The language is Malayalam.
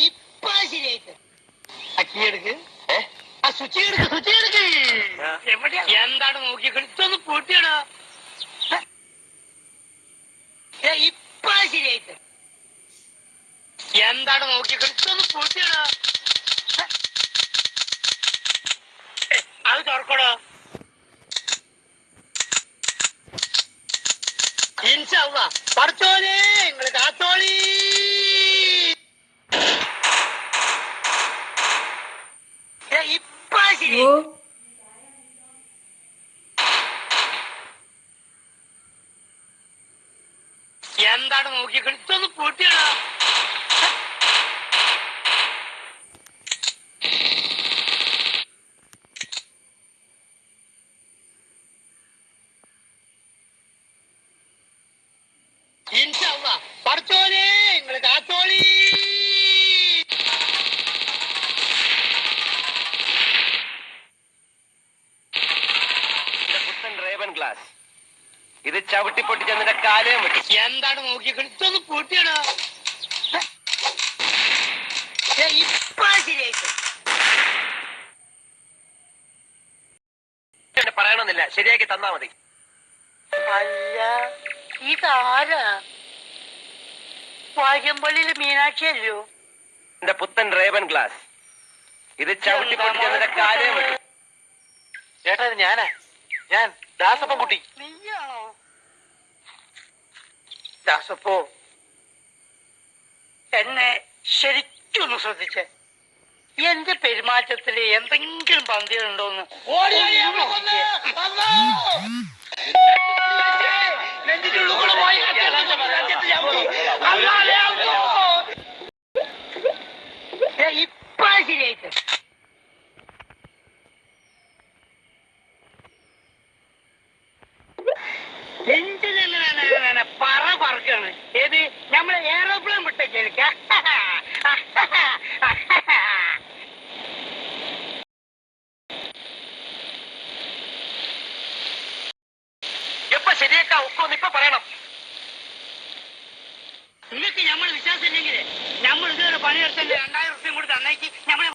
ഇപ്പൊ ശരിയായിട്ട് അക്കിയെടുക്ക് ആ സ്വിച്ച് എടുക്ക് സ്വിച്ച് എടുക്ക് എന്താണ് നോക്കി ഇതൊന്ന് പൊട്ടിയടാ ഇപ്പൊ ശരിയായിട്ട് എന്താണ് നോക്കി ഇതൊന്ന് പൊട്ടിയടാ അത് തുറക്കടോ ഇൻഷാ അല്ലാഹ് പടച്ചോനെ നിങ്ങള് കാത്തോളി ഇപ്പൊ ശരി എന്താണ് നോക്കി ഇതൊന്ന് പൊട്ടിയടാ ഇൻഷാ അല്ലാഹ് പടച്ചോനെ നിങ്ങള് കാത്തോളി ഗ്ലാസ് ഇത് ചവിട്ടി പൊട്ടിച്ചതിന്റെ കാലയും വിട്ടു. എന്താണ് നോക്കി ഇതൊന്ന് പൊട്ടിയടാ ഇപ്പൊ ശരിയായിട്ട് പറയണമെന്നില്ല, ശരിയാക്കി തന്നാ മതി. അല്ല ഇതാരാ? വാര്യമ്പള്ളിയില് മീനാക്ഷി അല്ലയോ? എന്റെ പുത്തൻ റേവൻ ഗ്ലാസ് ഇത് ചവിട്ടി പൊട്ടിച്ചതിന്റെ കാലയും വിട്ടു. ചേട്ടാ ഇത് ഞാൻ ദാസപ്പൻ കുട്ടി. നീയാണോ? ദാസപ്പോ എന്നെ ശരിക്കൊന്ന് ശ്രദ്ധിച്ചേ. എന്റെ പെരുമാറ്റത്തില് എന്തെങ്കിലും പന്തികളുണ്ടോന്ന് ഇപ്പൊ ശരിയായിട്ട് എന്തിനാണ് പറക്കാണ്? ഏത് നമ്മള് എയറോപ്ലെയിൻ വിട്ടേക്ക എപ്പ ശരിയാക്കാം ഒക്കൊന്ന് ഇപ്പൊ പറയണം. നിങ്ങൾക്ക് നമ്മൾ വിശ്വാസം ഇല്ലെങ്കിലേ നമ്മൾ ഇതുവരെ പണിയെടുത്തല്ലേ 2000 ഉറുപ്പ്യം കൂടി തന്നേക്ക് നമ്മളെ